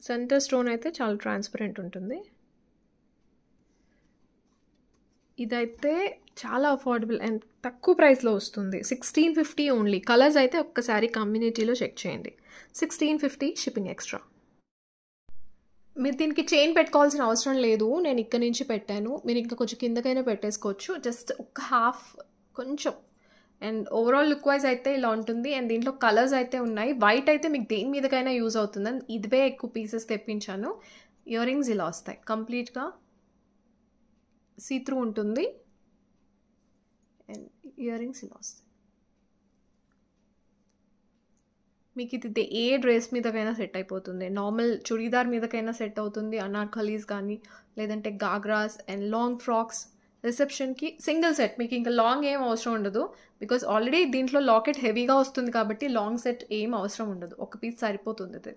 సెంటర్ స్టోన్ అయితే చాలా ట్రాన్స్పరెంట్ ఉంటుంది. ఇదైతే చాలా అఫోర్డబుల్ అండ్ తక్కువ ప్రైస్లో వస్తుంది. 1650 ఓన్లీ. కలర్స్ అయితే ఒక్కసారి కమ్యూనిటీలో చెక్ చేయండి. 1650 షిప్పింగ్ ఎక్స్ట్రా. మీరు దీనికి చైన్ పెట్టుకోవాల్సిన అవసరం లేదు, నేను ఇక్కడ నుంచి పెట్టాను. మీరు ఇంకా కొంచెం కిందకైనా పెట్టేసుకోవచ్చు, జస్ట్ ఒక హాఫ్ కొంచెం. అండ్ ఓవరాల్ లుక్ వైజ్ అయితే ఇలా ఉంటుంది. అండ్ దీంట్లో కలర్స్ అయితే ఉన్నాయి. వైట్ అయితే మీకు దేని మీదకైనా యూజ్ అవుతుందని ఇదివే ఎక్కువ పీసెస్ తెప్పించాను. ఇయర్ రింగ్స్ ఇలా వస్తాయి, కంప్లీట్గా సీ త్రూ ఉంటుంది. అండ్ ఇయర్ రింగ్స్ ఇలా వస్తాయి. మీకు ఇది ఏ డ్రెస్ మీదకైనా సెట్ అయిపోతుంది. నార్మల్ చుడీదార్ మీదకైనా సెట్ అవుతుంది. అనార్కలీస్ కానీ లేదంటే గాగ్రాస్ అండ్ లాంగ్ ఫ్రాక్స్ రిసెప్షన్కి సింగిల్ సెట్. మీకు ఇంకా లాంగ్ ఏం అవసరం ఉండదు. బికాజ్ ఆల్రెడీ దీంట్లో లాకెట్ హెవీగా వస్తుంది కాబట్టి లాంగ్ సెట్ ఏం అవసరం ఉండదు. ఒక పీస్ సరిపోతుంది ఇది.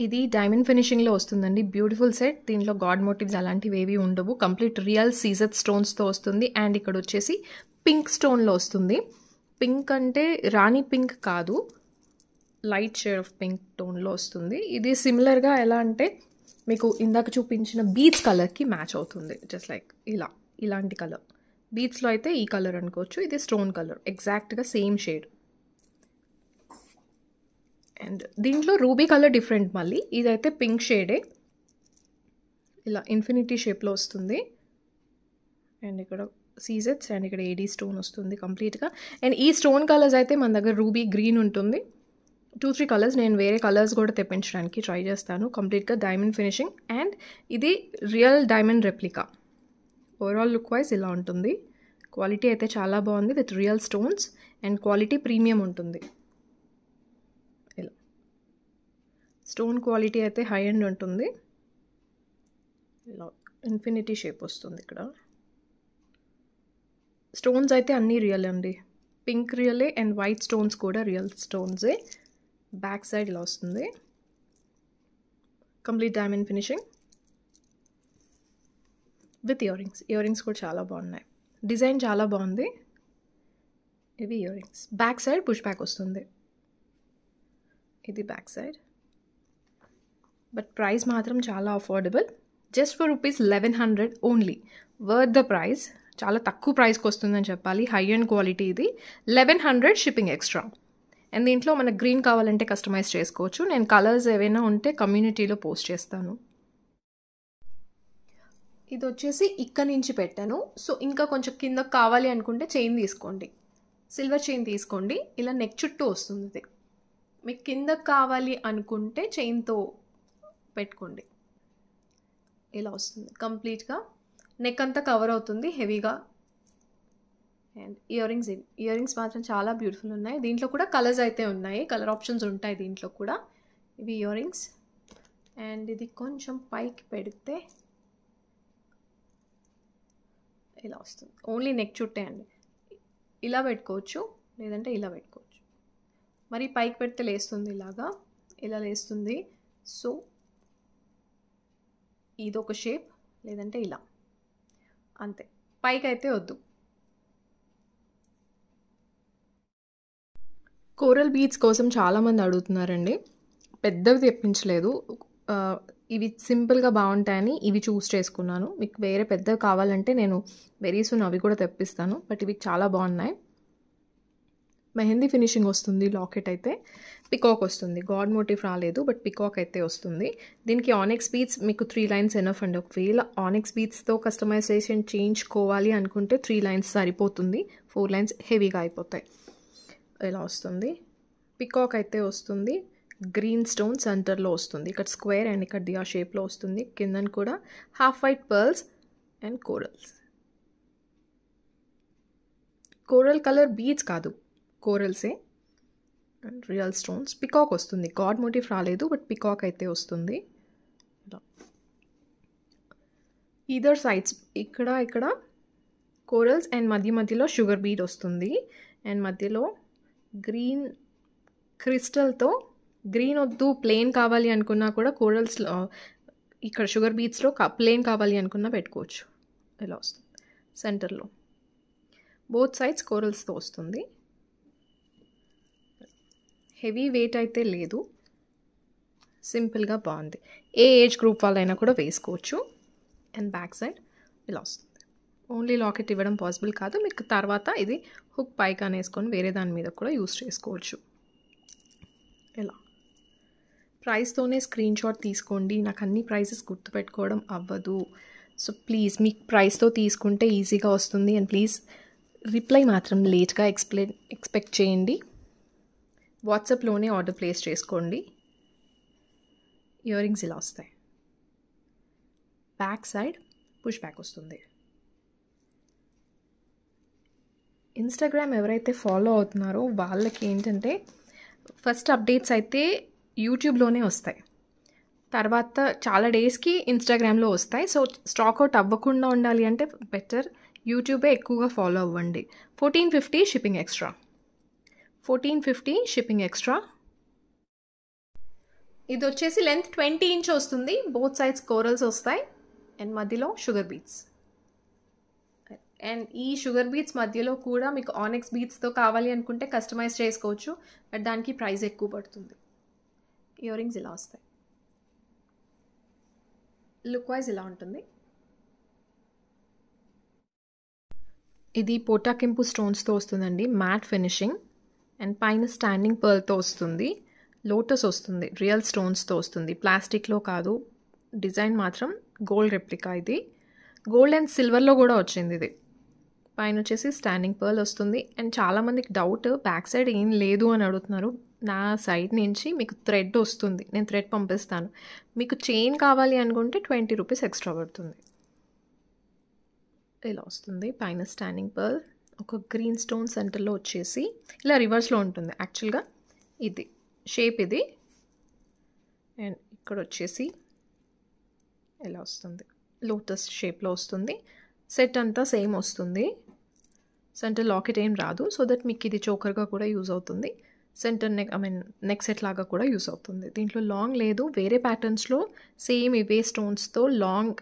ఇది డైమండ్ ఫినిషింగ్లో వస్తుందండి. Beautiful set. దీంట్లో గాడ్ మోటివ్స్ అలాంటివి ఏవి ఉండవు. కంప్లీట్ రియల్ సీజెడ్ స్టోన్స్తో వస్తుంది. అండ్ ఇక్కడ వచ్చేసి పింక్ స్టోన్లో వస్తుంది. పింక్ అంటే రాణి పింక్ కాదు, లైట్ షేడ్ ఆఫ్ పింక్ టోన్లో వస్తుంది. ఇది సిమిలర్గా ఎలా అంటే మీకు ఇందాక చూపించిన బీడ్స్ కలర్కి మ్యాచ్ అవుతుంది. జస్ట్ లైక్ ఇలాంటి కలర్. బీడ్స్లో అయితే ఈ కలర్ అనుకోవచ్చు. ఇది స్టోన్ కలర్, ఎగ్జాక్ట్గా సేమ్ షేడ్. అండ్ దీంట్లో రూబీ కలర్ డిఫరెంట్ మళ్ళీ. ఇదైతే పింక్ షేడే, ఇలా ఇన్ఫినిటీ షేప్లో వస్తుంది. అండ్ ఇక్కడ సీజెట్స్ అండ్ ఇక్కడ ఏడీ స్టోన్ వస్తుంది కంప్లీట్గా. అండ్ ఈ స్టోన్ కలర్స్ అయితే మన దగ్గర రూబీ గ్రీన్ ఉంటుంది. 2-3 కలర్స్. నేను వేరే కలర్స్ కూడా తెప్పించడానికి ట్రై చేస్తాను. కంప్లీట్గా డైమండ్ ఫినిషింగ్. అండ్ ఇది real diamond replica. Overall look wise ఇలా ఉంటుంది. క్వాలిటీ అయితే చాలా బాగుంది with real stones. And quality premium ఉంటుంది. ఇలా స్టోన్ క్వాలిటీ అయితే హై ఎండ్ ఉంటుంది. ఇలా ఇన్ఫినిటీ షేప్ వస్తుంది. ఇక్కడ స్టోన్స్ అయితే అన్నీ రియల్ అండి. పింక్ రియలే అండ్ వైట్ స్టోన్స్ కూడా రియల్ స్టోన్సే. బ్యాక్ సైడ్ ఇలా వస్తుంది. Complete diamond finishing with ear rings. Ear rings కూడా చాలా బాగున్నాయి. డిజైన్ చాలా బాగుంది. ఇవి earrings. Back side push back వస్తుంది. ఇది బ్యాక్ సైడ్. బట్ ప్రైస్ మాత్రం చాలా affordable. Just for ₹1100 only. Worth the price. చాలా తక్కువ ప్రైస్కి వస్తుందని చెప్పాలి. హై అండ్ క్వాలిటీ ఇది. 1100 షిప్పింగ్ ఎక్స్ట్రా. అండ్ దీంట్లో మనకు గ్రీన్ కావాలంటే కస్టమైజ్ చేసుకోవచ్చు. నేను కలర్స్ ఏవైనా ఉంటే కమ్యూనిటీలో పోస్ట్ చేస్తాను. ఇది వచ్చేసి ఇక్కడ నుంచి పెట్టాను. సో ఇంకా కొంచెం కింద కావాలి అనుకుంటే చైన్ తీసుకోండి. సిల్వర్ చైన్ తీసుకోండి. ఇలా నెక్ చుట్టూ వస్తుంది ఇది. మీకు కింద కావాలి అనుకుంటే చైన్తో పెట్టుకోండి. ఇలా వస్తుంది కంప్లీట్గా. నెక్ అంతా కవర్ అవుతుంది హెవీగా. And ear rings. Ear rings మాత్రం చాలా బ్యూటిఫుల్ ఉన్నాయి. దీంట్లో కూడా కలర్స్ అయితే ఉన్నాయి. కలర్ ఆప్షన్స్ ఉంటాయి దీంట్లో కూడా. ఇవి ఇయర్ రింగ్స్. అండ్ ఇది కొంచెం పైకి పెడితే ఇలా వస్తుంది. ఓన్లీ నెక్ చుట్టే అండి. ఇలా పెట్టుకోవచ్చు లేదంటే ఇలా పెట్టుకోవచ్చు. మరి పైకి పెడితే లేస్తుంది ఇలాగా. ఇలా లేస్తుంది. సో ఇదొక షేప్, లేదంటే ఇలా అంతే. పైకి అయితే వద్దు. కోరల్ బీడ్స్ కోసం చాలామంది అడుగుతున్నారండి. పెద్దవి తెప్పించలేదు. ఇవి సింపుల్గా బాగుంటాయని ఇవి చూస్ చేసుకున్నాను. మీకు వేరే పెద్దవి కావాలంటే నేను వెరీ సూన్ అవి కూడా తెప్పిస్తాను. బట్ ఇవి చాలా బాగున్నాయి. మెహందీ ఫినిషింగ్ వస్తుంది. లాకెట్ అయితే పికాక్ వస్తుంది. గాడ్ మోటివ్ రాలేదు, బట్ పికాక్ అయితే వస్తుంది. దీనికి ఆనెక్స్ బీడ్స్ మీకు 3 లైన్స్ ఎనఫ్ అండి. ఒకవేళ ఆనెక్స్ బీడ్స్తో కస్టమైజేషన్ చేయించుకోవాలి అనుకుంటే 3 లైన్స్ సరిపోతుంది. 4 లైన్స్ హెవీగా అయిపోతాయి. ఇలా వస్తుంది. పికాక్ అయితే వస్తుంది. గ్రీన్ స్టోన్ సెంటర్లో వస్తుంది. ఇక్కడ స్క్వేర్ అండ్ ఇక్కడ డియా షేప్లో వస్తుంది. కిందన కూడా half white pearls and corals. Coral colour beads కాదు, కోరల్సే అండ్ రియల్ స్టోన్స్. పికాక్ వస్తుంది. గాడ్ మోటివ్ రాలేదు, బట్ పికాక్ అయితే వస్తుంది. ఈదర్ సైడ్స్ ఇక్కడ కోరల్స్ అండ్ మధ్యలో షుగర్ బీడ్ వస్తుంది. అండ్ మధ్యలో గ్రీన్ క్రిస్టల్తో, గ్రీన్ వద్దు ప్లెయిన్ కావాలి అనుకున్నా కూడా కోరల్స్ ఇక్కడ షుగర్ బీడ్స్లో ప్లెయిన్ కావాలి అనుకున్నా పెట్టుకోవచ్చు. ఇలా వస్తుంది. సెంటర్లో బోత్ సైడ్స్ కోరల్స్తో వస్తుంది. హెవీ వెయిట్ అయితే లేదు. సింపుల్గా బాగుంది. ఏ ఏజ్ గ్రూప్ వాళ్ళైనా కూడా వేసుకోవచ్చు. అండ్ బ్యాక్ సైడ్ ఇలా వస్తుంది. ఓన్లీ లాకెట్ ఇవ్వడం పాసిబుల్ కాదు. మీకు తర్వాత ఇది హుక్ పైకి వేసుకొని వేరే దాని మీద కూడా యూస్ చేసుకోవచ్చు. ఇలా ప్రైస్తోనే స్క్రీన్ షాట్ తీసుకోండి. నాకు అన్ని ప్రైసెస్ గుర్తుపెట్టుకోవడం అవ్వదు. సో ప్లీజ్ మీకు ప్రైస్తో తీసుకుంటే ఈజీగా వస్తుంది. అండ్ ప్లీజ్ రిప్లై మాత్రం లేట్గా ఎక్స్పెక్ట్ చేయండి. వాట్సాప్లోనే ఆర్డర్ ప్లేస్ చేసుకోండి. ఇయర్ రింగ్స్ ఇలా వస్తాయి. బ్యాక్ సైడ్ పుష్ బ్యాక్ వస్తుంది. ఇన్స్టాగ్రామ్ ఎవరైతే ఫాలో అవుతున్నారో వాళ్ళకి ఏంటంటే ఫస్ట్ అప్డేట్స్ అయితే యూట్యూబ్లోనే వస్తాయి, తర్వాత చాలా డేస్కి ఇన్స్టాగ్రామ్లో వస్తాయి. సో స్టాక్ అవుట్ అవ్వకుండా ఉండాలి అంటే బెటర్ యూట్యూబే ఎక్కువగా ఫాలో అవ్వండి. 1450 షిప్పింగ్ ఎక్స్ట్రా, 1450 షిప్పింగ్ ఎక్స్ట్రా. ఇది వచ్చేసి లెంత్ 20 ఇంచ్ వస్తుంది, బోత్ సైడ్స్ కోరల్స్ వస్తాయి అండ్ మధ్యలో షుగర్ బీట్స్. అండ్ ఈ షుగర్ బీట్స్ మధ్యలో కూడా మీకు ఆనెక్స్ బీట్స్తో కావాలి అనుకుంటే కస్టమైజ్ చేసుకోవచ్చు, బట్ దానికి ప్రైస్ ఎక్కువ పడుతుంది. ఇయర్ రింగ్స్ ఇలా వస్తాయి, లుక్ వైజ్ ఇలా ఉంటుంది. ఇది పోటాకెంపు స్టోన్స్తో వస్తుందండి, మ్యాట్ ఫినిషింగ్ అండ్ పైన స్టాండింగ్ పర్ల్తో వస్తుంది. లోటస్ వస్తుంది, రియల్ స్టోన్స్తో వస్తుంది, ప్లాస్టిక్లో కాదు. డిజైన్ మాత్రం గోల్డ్ రెప్లికా. ఇది గోల్డ్ అండ్ సిల్వర్లో కూడా వచ్చింది. ఇది పైన వచ్చేసి స్టాండింగ్ పర్ల్ వస్తుంది. అండ్ చాలామందికి డౌట్ బ్యాక్ సైడ్ ఏం లేదు అని అడుగుతున్నారు. నా సైడ్ నుంచి మీకు థ్రెడ్ వస్తుంది, నేను థ్రెడ్ పంపిస్తాను. మీకు చైన్ కావాలి అనుకుంటే 20 రూపీస్ ఎక్స్ట్రా పడుతుంది. ఇలా వస్తుంది, పైన స్టాండింగ్ పర్ల్, ఒక గ్రీన్ స్టోన్ సెంటర్లో వచ్చేసి ఇలా రివర్స్లో ఉంటుంది యాక్చువల్గా. ఇది షేప్ ఇది, అండ్ ఇక్కడ వచ్చేసి ఇలా వస్తుంది, లోటస్ షేప్లో వస్తుంది. సెట్ అంతా సేమ్ వస్తుంది, సెంటర్ లాకెట్ ఏం రాదు. సో దట్ మీకు ఇది చోకర్గా కూడా యూజ్ అవుతుంది, సెంటర్ నెక్ సెట్ లాగా కూడా యూజ్ అవుతుంది. దీంట్లో లాంగ్ లేదు, వేరే ప్యాటర్న్స్లో సేమ్ ఇవే స్టోన్స్తో లాంగ్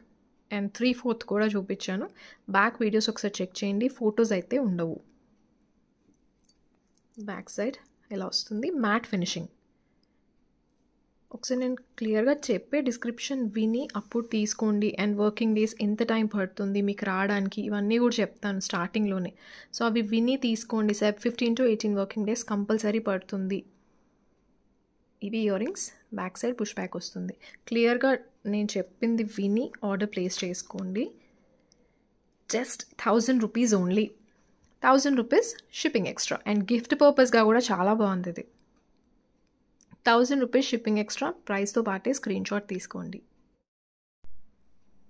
అండ్ 3/4 కూడా చూపించాను. బ్యాక్ వీడియోస్ ఒకసారి చెక్ చేయండి, ఫొటోస్ అయితే ఉండవు. బ్యాక్ సైడ్ ఎలా వస్తుంది, మ్యాట్ ఫినిషింగ్. ఒకసారి నేను క్లియర్గా చెప్పే డిస్క్రిప్షన్ విని అప్పుడు తీసుకోండి. అండ్ వర్కింగ్ డేస్ ఎంత టైం పడుతుంది మీకు రావడానికి ఇవన్నీ కూడా చెప్తాను స్టార్టింగ్లోనే. సో అవి విని తీసుకోండి. 15 to 18 వర్కింగ్ డేస్ కంపల్సరీ పడుతుంది. ఇవి earrings, back side push back వస్తుంది. క్లియర్గా నేను చెప్పింది విని ఆర్డర్ ప్లేస్ చేసుకోండి. Just 1000 rupees only, 1000 rupees shipping extra. And gift పర్పస్గా కూడా చాలా బాగుంది ఇది. 1000 రూపీస్ షిప్పింగ్ ఎక్స్ట్రా, ప్రైస్తో పాటే స్క్రీన్ షాట్ తీసుకోండి.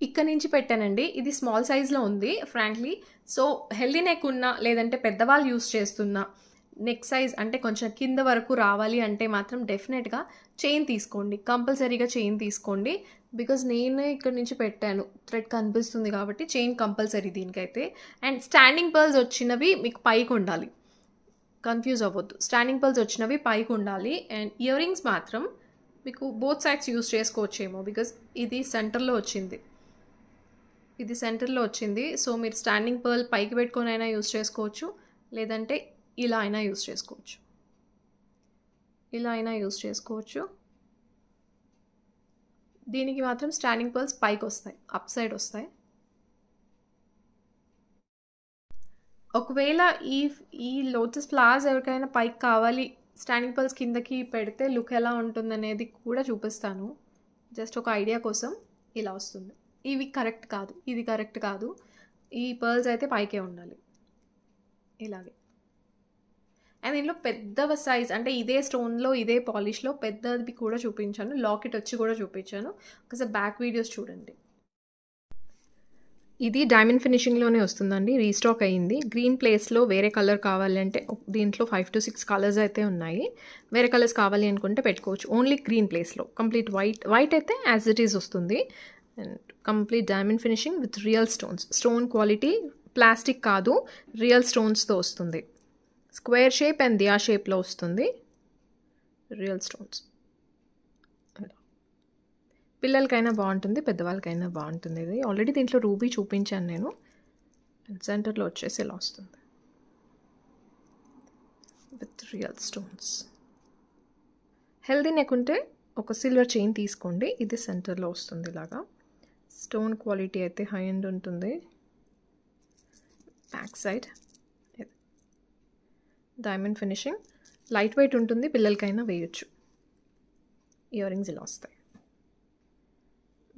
ఇక్కడ నుంచి పెట్టానండి, ఇది స్మాల్ సైజ్లో ఉంది ఫ్రాంక్లీ. సో హెల్దీ నెక్ ఉన్నా లేదంటే పెద్దవాళ్ళు యూస్ చేస్తున్నా నెక్ సైజ్ అంటే కొంచెం కింద వరకు రావాలి అంటే మాత్రం డెఫినెట్గా చైన్ తీసుకోండి, కంపల్సరీగా చైన్ తీసుకోండి. బికాజ్ నేను ఇక్కడ నుంచి పెట్టాను, థ్రెడ్ కనిపిస్తుంది కాబట్టి చైన్ కంపల్సరీ దీనికైతే. అండ్ స్టాండింగ్ పర్ల్స్ వచ్చినవి మీకు పైకి ఉండాలి, కన్ఫ్యూజ్ అవ్వద్దు. స్టాండింగ్ పర్ల్స్ వచ్చినవి పైకి ఉండాలి. అండ్ ఇయర్ రింగ్స్ మాత్రం మీకు బోత్ సైడ్స్ యూస్ చేసుకోవచ్చేమో, బికాజ్ ఇది సెంటర్లో వచ్చింది, ఇది సెంటర్లో వచ్చింది. సో మీరు స్టాండింగ్ పర్ల్ పైకి పెట్టుకొని అయినా యూస్ చేసుకోవచ్చు, లేదంటే ఇలా అయినా యూస్ చేసుకోవచ్చు, ఇలా అయినా యూస్ చేసుకోవచ్చు. దీనికి మాత్రం స్టాండింగ్ పర్ల్స్ పైకి వస్తాయి, అప్ సైడ్ వస్తాయి. ఒకవేళ ఈ లోటస్ ఫ్లవర్స్ ఎవరికైనా పైకి కావాలి, స్టాండింగ్ పర్ల్స్ కిందకి పెడితే లుక్ ఎలా ఉంటుందనేది కూడా చూపిస్తాను. జస్ట్ ఒక ఐడియా కోసం ఇలా వస్తుంది. ఇవి కరెక్ట్ కాదు, ఇది కరెక్ట్ కాదు. ఈ పర్ల్స్ అయితే పైకే ఉండాలి ఇలాగే. అండ్ దీనిలో పెద్దవ సైజ్ అంటే ఇదే స్టోన్లో ఇదే పాలిష్లో పెద్దది కూడా చూపించాను, లాకెట్ వచ్చి కూడా చూపించాను. ఒకసారి బ్యాక్ వీడియోస్ చూడండి. ఇది డైమండ్ ఫినిషింగ్లోనే వస్తుందండి, రీస్టాక్ అయ్యింది. గ్రీన్ ప్లేస్లో వేరే కలర్ కావాలి అంటే దీంట్లో 5 to 6 కలర్స్ అయితే ఉన్నాయి. వేరే కలర్స్ కావాలి అనుకుంటే పెట్టుకోవచ్చు. ఓన్లీ గ్రీన్ ప్లేస్లో కంప్లీట్ వైట్ అయితే యాజ్ ఇట్ ఈజ్ వస్తుంది. And complete diamond finishing with real stones, stone quality, plastic కాదు, రియల్ స్టోన్స్తో వస్తుంది. స్క్వేర్ షేప్ అండ్ దియా షేప్లో వస్తుంది, రియల్ స్టోన్స్. పిల్లలకైనా బాగుంటుంది, పెద్దవాళ్ళకైనా బాగుంటుంది. ఇది ఆల్రెడీ దీంట్లో రూబీ చూపించాను నేను. అండ్ సెంటర్లో వచ్చేసి ఇలా వస్తుంది with real stones. Healthy neck ఉంటే ఒక సిల్వర్ చైన్ తీసుకోండి, ఇది సెంటర్లో వస్తుంది ఇలాగా. స్టోన్ క్వాలిటీ అయితే హై ఎండ్ ఉంటుంది. Back side diamond finishing, light weight ఉంటుంది, పిల్లలకైనా వేయచ్చు. ఇయర్ రింగ్స్ ఇలా వస్తాయి.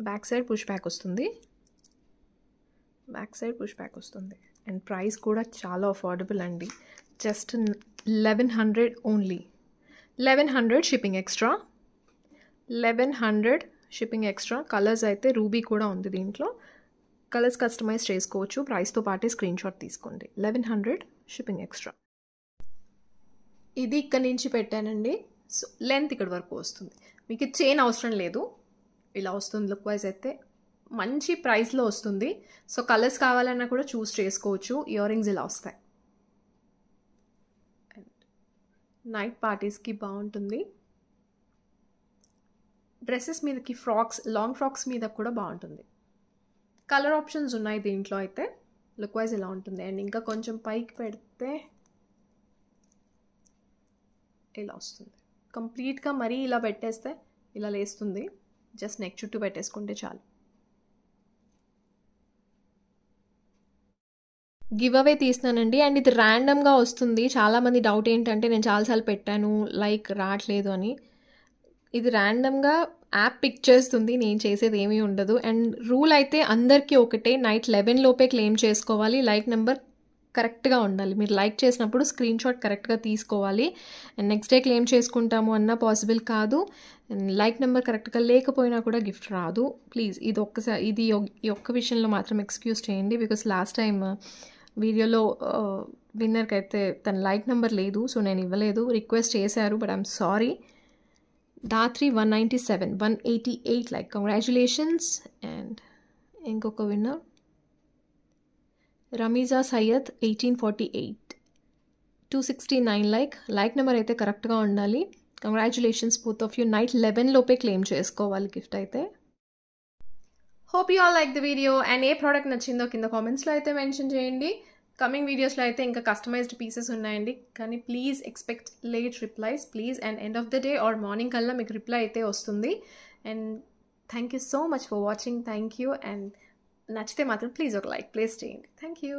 బ్యాక్ సైడ్ పుష్ బ్యాక్ వస్తుంది, బ్యాక్ సైడ్ పుష్ బ్యాక్ వస్తుంది. అండ్ ప్రైస్ కూడా చాలా అఫోర్డబుల్ అండి, just 1100 only. 1100 shipping extra, 1100 shipping extra. Colours అయితే రూబీ కూడా ఉంది దీంట్లో, కలర్స్ కస్టమైజ్ చేసుకోవచ్చు. ప్రైస్తో పాటే స్క్రీన్ షాట్ తీసుకోండి. 1100 షిప్పింగ్ ఎక్స్ట్రా. ఇది ఇక్కడ నుంచి పెట్టానండి. సో లెంత్ ఇక్కడ వరకు వస్తుంది. మీకు చైన్ అవసరం లేదు, ఇలా వస్తుంది. లుక్ వైజ్ అయితే మంచి ప్రైస్లో వస్తుంది. సో కలర్స్ కావాలన్నా కూడా చూస్ చేసుకోవచ్చు. ఇయర్ రింగ్స్ ఇలా వస్తాయి. నైట్ పార్టీస్కి బాగుంటుంది. డ్రెస్సెస్ మీదకి ఫ్రాక్స్, లాంగ్ ఫ్రాక్స్ మీద కూడా బాగుంటుంది. కలర్ ఆప్షన్స్ ఉన్నాయి దీంట్లో అయితే. లుక్ వైజ్ ఇలా ఉంటుంది. అండ్ ఇంకా కొంచెం పైకి పెడితే ఇలా వస్తుంది. కంప్లీట్గా మరీ ఇలా పెట్టేస్తే ఇలా లేస్తుంది. జస్ట్ నెక్ చుట్టూ పెట్టేసుకుంటే చాలు. Give away తీస్తున్నానండి. అండ్ ఇది ర్యాండమ్గా వస్తుంది. చాలామంది డౌట్ ఏంటంటే నేను చాలాసార్లు పెట్టాను లైక్ రావట్లేదు అని. ఇది ర్యాండమ్గా యాప్ పిక్ చేస్తుంది, నేను చేసేది ఏమీ ఉండదు. అండ్ రూల్ అయితే అందరికీ ఒకటే, నైట్ 11 లోపే క్లెయిమ్ చేసుకోవాలి. లైక్ నెంబర్ కరెక్ట్గా ఉండాలి. మీరు లైక్ చేసినప్పుడు స్క్రీన్ షాట్ కరెక్ట్గా తీసుకోవాలి. అండ్ నెక్స్ట్ డే క్లెయిమ్ చేసుకుంటాము అన్న పాసిబుల్ కాదు. అండ్ లైక్ నెంబర్ కరెక్ట్గా లేకపోయినా కూడా గిఫ్ట్ రాదు. ప్లీజ్ ఇది ఒక్క విషయంలో మాత్రం ఎక్స్క్యూజ్ చేయండి. బికాస్ లాస్ట్ టైం వీడియోలో విన్నర్కి అయితే తన లైక్ నెంబర్ లేదు, సో నేను ఇవ్వలేదు. రిక్వెస్ట్ చేశారు, but I'm sorry. Dhatri 197, 188 like. Congratulations. And ఇంకొక winner Rameeza Syed 1848, 269 like number అయితే కరెక్ట్గా ఉండాలి. Congratulations both of you. Night 11 లోపే క్లెయిమ్ చేసుకోవాలి గిఫ్ట్ అయితే. Hope you all like the video. And ఏ ప్రోడక్ట్ నచ్చిందో కింద కామెంట్స్లో అయితే మెన్షన్ చేయండి. కమింగ్ వీడియోస్లో అయితే ఇంకా కస్టమైజ్డ్ పీసెస్ ఉన్నాయండి, కానీ please expect late replies please. And end of the day or morning కల్లా మీకు రిప్లై అయితే వస్తుంది. And thank you so much for watching. Thank you. And నచ్చితే మాత్రం ప్లీజ్ ఒక లైక్ ప్లేస్ చేయండి. Thank you.